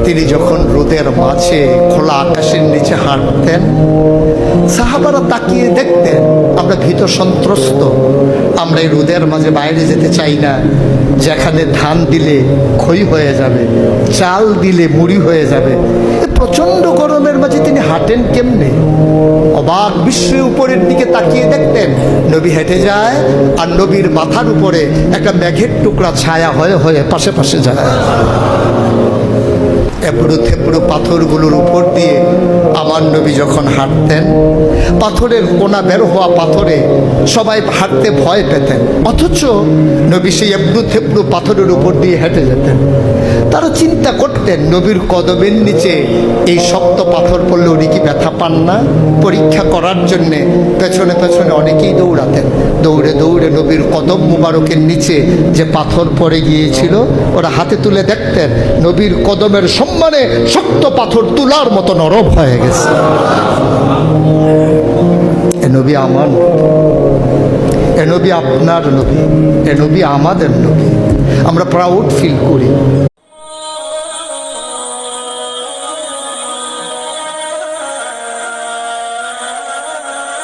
তিনি যখন রোদের মাঝে খোলা আকাশের নিচে হাঁটতেন, সাহাবারা তাকিয়ে দেখতেন আমরা ভীত সন্ত্রস্ত, আমরা এই রোদের মাঝে বাইরে যেতে চাই না, যেখানে ধান দিলে খই হয়ে যাবে, চাল দিলে মুড়ি হয়ে যাবে। প্রচন্ড গরমের মাঝে তিনি হাঁটেন কেমনে? অবাক বিশ্বে উপরের দিকে তাকিয়ে দেখতেন নবী হেঁটে যায়, আর নবীর মাথার উপরে একটা মেঘের টুকরা ছায়া হয়ে হয়ে পাশে পাশে যায়। এবড়ো থেবড়ো পাথরগুলোর উপর দিয়ে আমার নবী যখন হাঁটতেন, পাথরের কোনা বের হওয়া পাথরে সবাই হাঁটতে ভয় পেতেন, অথচ নবী সেই এবড়ো থেবড়ো পাথরের উপর দিয়ে হেঁটে যেতেন। তারা চিন্তা করতেন নবীর কদমের নিচে এই শক্ত পাথর পড়লে উনি কি ব্যথা পান না? পরীক্ষা করার জন্যে পেছনে পেছনে অনেকেই দৌড়াতেন। দৌড়ে দৌড়ে নবীর কদম মুবারকের নিচে যে পাথর পড়ে গিয়েছিল ওরা হাতে তুলে দেখতেন নবীর কদমের সম্মানে শক্ত পাথর তুলার মতো নরম হয়ে গেছে। এ নবী আমার, এ নবী আপনার নবী, এ নবী আমাদের নবী। আমরা প্রাউড ফিল করি।